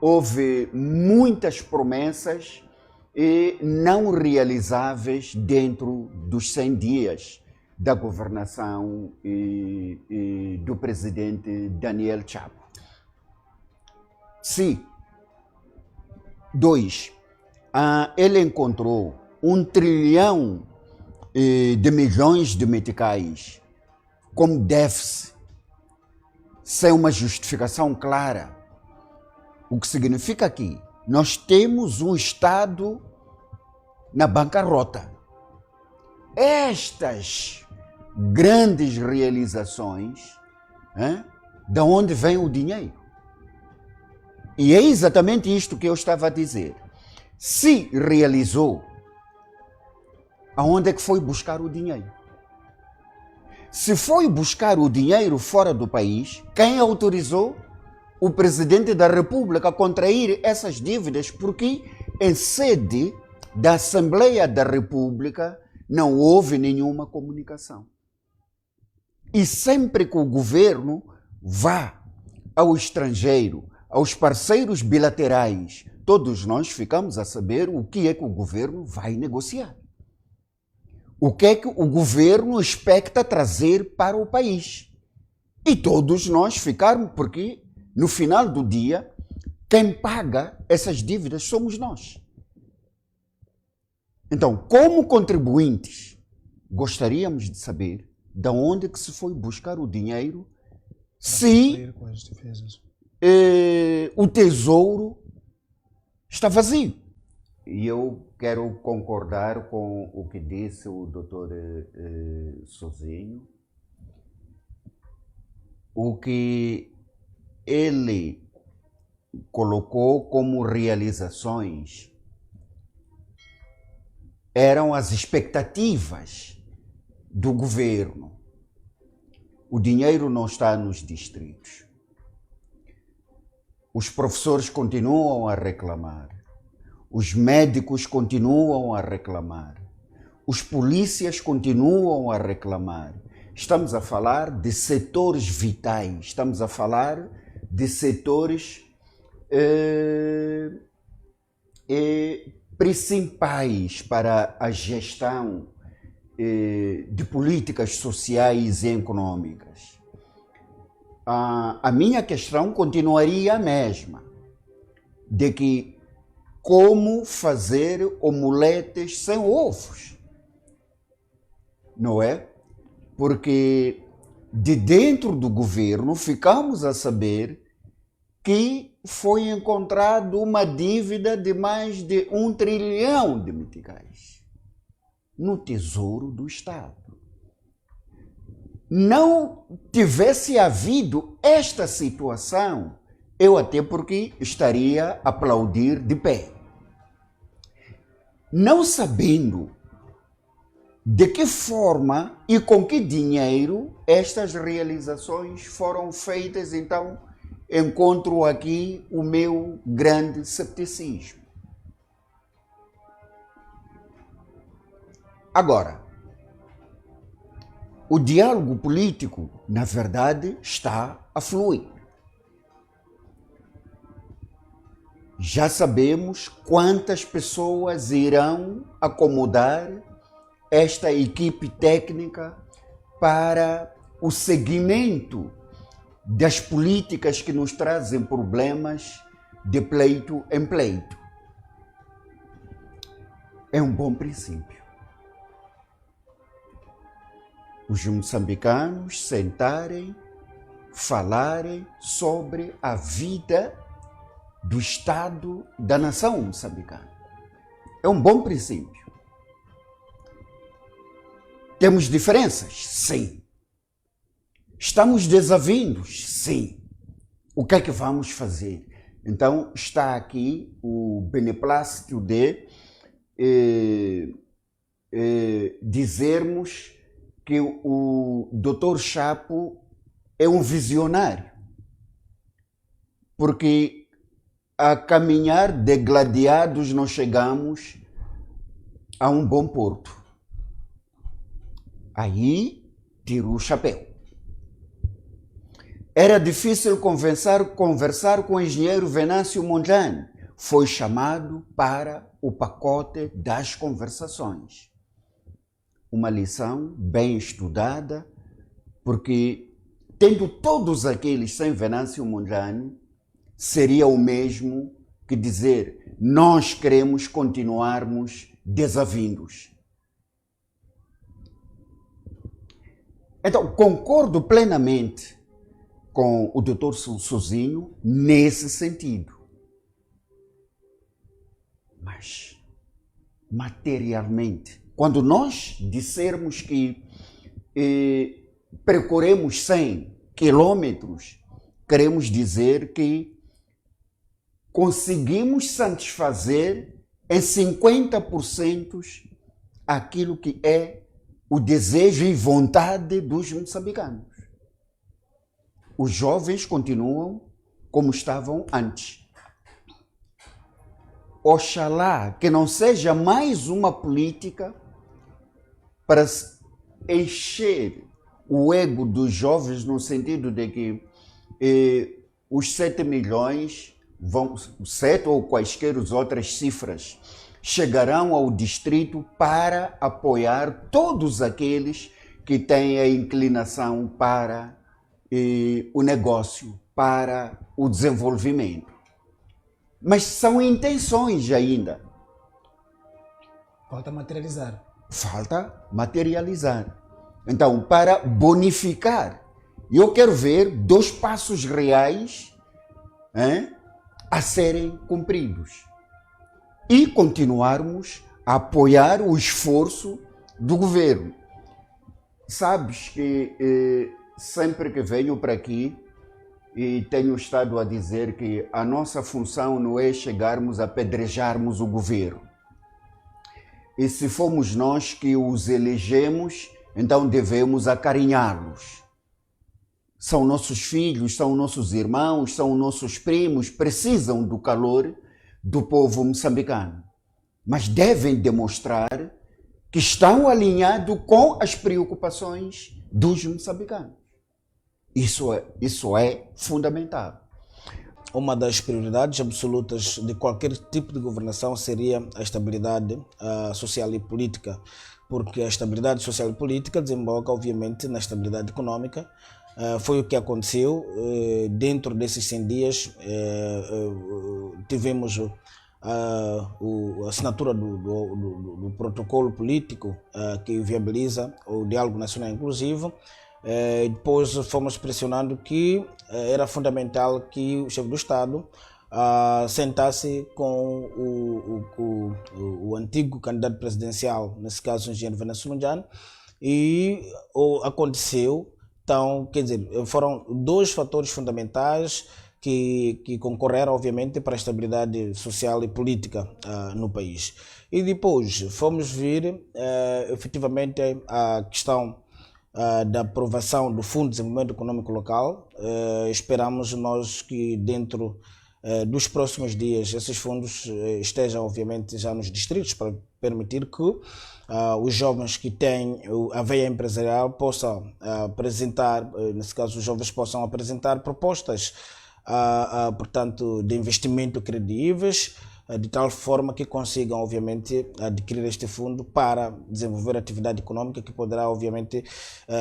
houve muitas promessas e não realizáveis dentro dos 100 dias da governação do presidente Daniel Chapo. Sim. 2. Ele encontrou 1 trilhão de milhões de meticais como déficit, sem uma justificação clara. O que significa que nós temos um Estado na bancarrota. Estas grandes realizações, de onde vem o dinheiro? E é exatamente isto que eu estava a dizer. Se realizou, aonde é que foi buscar o dinheiro? Se foi buscar o dinheiro fora do país, quem autorizou? O presidente da República a contrair essas dívidas, porque em sede da Assembleia da República não houve nenhuma comunicação. E sempre que o governo vá ao estrangeiro, aos parceiros bilaterais, todos nós ficamos a saber o que é que o governo vai negociar. O que é que o governo expecta trazer para o país. E todos nós ficamos, porque no final do dia, quem paga essas dívidas somos nós. Então, como contribuintes, gostaríamos de saber de onde que se foi buscar o dinheiro se o tesouro está vazio. E eu quero concordar com o que disse o doutor Sozinho. O que ele colocou como realizações eram as expectativas do governo. O dinheiro não está nos distritos. Os professores continuam a reclamar. Os médicos continuam a reclamar. Os polícias continuam a reclamar. Estamos a falar de setores vitais. Estamos a falar de setores principais para a gestão de políticas sociais e econômicas. A minha questão continuaria a mesma, de que como fazer omeletes sem ovos, não é? Porque de dentro do governo ficamos a saber que foi encontrado uma dívida de mais de 1 trilhão de meticais no Tesouro do Estado. Não tivesse havido esta situação, eu até porque estaria a aplaudir de pé. Não sabendo de que forma e com que dinheiro estas realizações foram feitas, então encontro aqui o meu grande cepticismo. Agora, o diálogo político, na verdade, está a fluir. Já sabemos quantas pessoas irão acomodar esta equipe técnica para o seguimento das políticas que nos trazem problemas de pleito em pleito. É um bom princípio. Os moçambicanos sentarem, falarem sobre a vida do Estado da nação moçambicana. É um bom princípio. Temos diferenças? Sim. Estamos desavindos? Sim. O que é que vamos fazer? Então, está aqui o beneplácito de dizermos que o Dr. Chapo é um visionário, porque a caminhar degladiados nós chegamos a um bom porto. Aí tiro o chapéu. Era difícil conversar com o engenheiro Venâncio Mondlane. Foi chamado para o pacote das conversações. Uma lição bem estudada, porque tendo todos aqueles sem Venâncio Mondlane, seria o mesmo que dizer nós queremos continuarmos desavindos. Então, concordo plenamente com o Dr. Sozinho nesse sentido. Mas, materialmente, quando nós dissermos que percorremos 100 quilômetros, queremos dizer que conseguimos satisfazer em 50% aquilo que é o desejo e vontade dos moçambicanos. Os jovens continuam como estavam antes. Oxalá que não seja mais uma política para encher o ego dos jovens, no sentido de que os 7 milhões, 7 ou quaisquer outras cifras, chegarão ao distrito para apoiar todos aqueles que têm a inclinação para o negócio, para o desenvolvimento. Mas são intenções ainda. Falta materializar. Falta materializar. Então, para bonificar, eu quero ver 2 passos reais a serem cumpridos. E continuarmos a apoiar o esforço do governo. Sabes que sempre que venho para aqui e tenho estado a dizer que a nossa função não é chegarmos a apedrejarmos o governo. E se fomos nós que os elegemos, então devemos acarinhá-los. São nossos filhos, são nossos irmãos, são nossos primos, precisam do calor do povo moçambicano. Mas devem demonstrar que estão alinhados com as preocupações dos moçambicanos. Isso é fundamental. Uma das prioridades absolutas de qualquer tipo de governação seria a estabilidade social e política, porque a estabilidade social e política desemboca, obviamente, na estabilidade econômica. Foi o que aconteceu. Dentro desses 100 dias, tivemos a assinatura do protocolo político que viabiliza o diálogo nacional inclusivo. Depois fomos pressionando que era fundamental que o chefe do Estado sentasse com o antigo candidato presidencial, nesse caso o engenheiro Venâncio Mondlane, e aconteceu. Então, quer dizer, foram 2 fatores fundamentais que concorreram, obviamente, para a estabilidade social e política no país. E depois fomos ver, efetivamente, a questão da aprovação do Fundo de Desenvolvimento Econômico Local. Esperamos nós que dentro dos próximos dias esses fundos estejam, obviamente, já nos distritos, para permitir que os jovens que têm a veia empresarial possam apresentar, nesse caso os jovens possam apresentar propostas, portanto, de investimento credíveis, de tal forma que consigam, obviamente, adquirir este fundo para desenvolver atividade econômica que poderá, obviamente,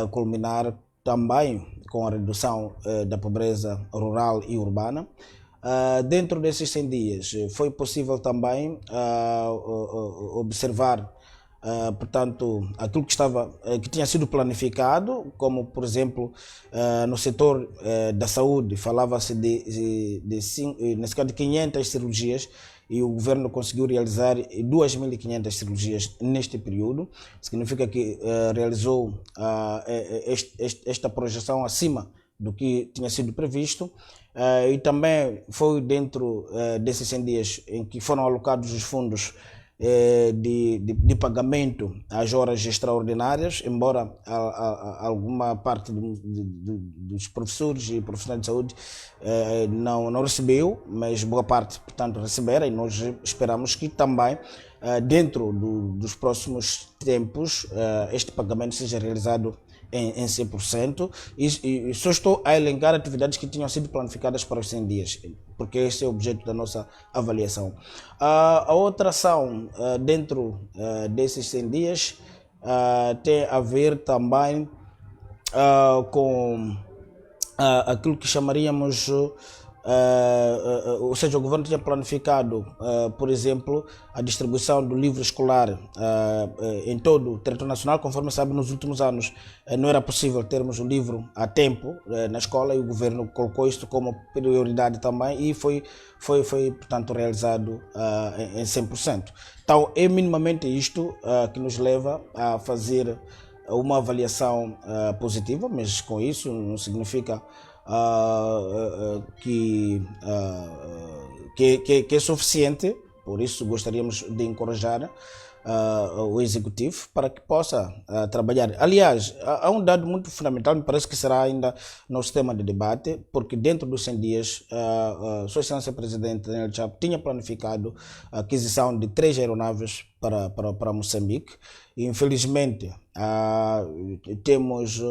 culminar também com a redução da pobreza rural e urbana. Dentro desses 100 dias foi possível também observar, portanto, aquilo que tinha sido planificado, como, por exemplo, no setor da saúde, falava-se nesse caso de 500 cirurgias, e o governo conseguiu realizar 2.500 cirurgias neste período. Significa que realizou esta projeção acima do que tinha sido previsto. E também foi dentro desses 100 dias em que foram alocados os fundos de pagamento às horas extraordinárias, embora alguma parte dos professores e profissionais de saúde não recebeu, mas boa parte, portanto, receberam, e nós esperamos que também dentro dos próximos tempos este pagamento seja realizado em 100%, e só estou a elencar atividades que tinham sido planificadas para os 100 dias, porque esse é o objeto da nossa avaliação. A outra ação dentro desses 100 dias tem a ver também com aquilo que chamaríamos, ou seja, o governo tinha planificado, por exemplo, a distribuição do livro escolar em todo o território nacional. Conforme sabe, nos últimos anos não era possível termos o livro a tempo na escola, e o governo colocou isto como prioridade também, e foi portanto, realizado em 100%. Então, é minimamente isto que nos leva a fazer uma avaliação positiva, mas com isso não significa que é suficiente. Por isso gostaríamos de encorajar o Executivo para que possa trabalhar. Aliás, há um dado muito fundamental, me parece que será ainda no tema de debate, porque dentro dos 100 dias, Sua Excelência Presidente Daniel Chapo tinha planificado a aquisição de 3 aeronaves para Moçambique. E, infelizmente, temos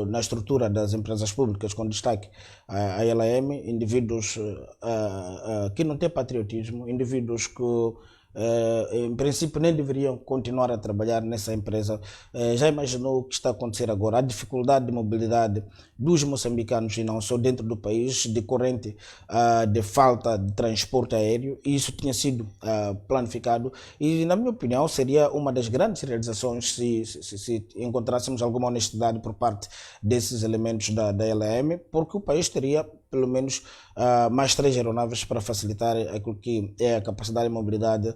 na estrutura das empresas públicas, com destaque a LAM, indivíduos que não têm patriotismo, indivíduos que em princípio nem deveriam continuar a trabalhar nessa empresa. Já imaginou o que está a acontecer agora? A dificuldade de mobilidade dos moçambicanos, e não só dentro do país, decorrente de falta de transporte aéreo. E isso tinha sido planificado, e na minha opinião seria uma das grandes realizações se encontrássemos alguma honestidade por parte desses elementos da LAM, porque o país teria pelo menos mais 3 aeronaves para facilitar aquilo que é a capacidade de mobilidade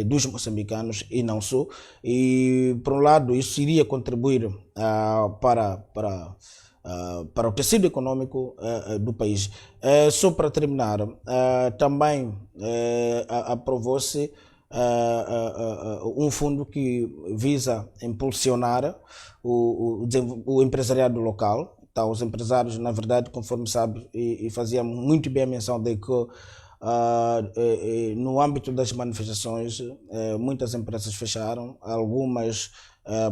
dos moçambicanos, e não só. E, por um lado, isso iria contribuir para o tecido econômico do país. Só para terminar, também aprovou-se um fundo que visa impulsionar o empresariado local. Então, os empresários, na verdade, conforme sabe, e fazia muito bem a menção de que no âmbito das manifestações muitas empresas fecharam, algumas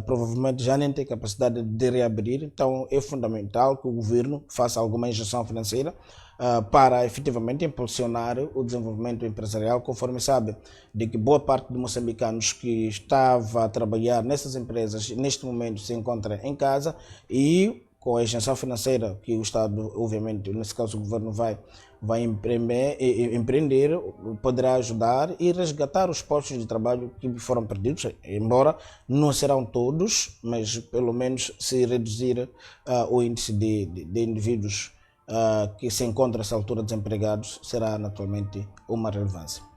provavelmente já nem têm capacidade de reabrir. Então é fundamental que o governo faça alguma injeção financeira para efetivamente impulsionar o desenvolvimento empresarial. Conforme sabe, de que boa parte dos moçambicanos que estava a trabalhar nessas empresas neste momento se encontra em casa, e com a injeção financeira que o Estado, obviamente, nesse caso o governo vai empreender, poderá ajudar e resgatar os postos de trabalho que foram perdidos, embora não serão todos, mas pelo menos se reduzir o índice de indivíduos que se encontram nessa altura desempregados, será naturalmente uma relevância.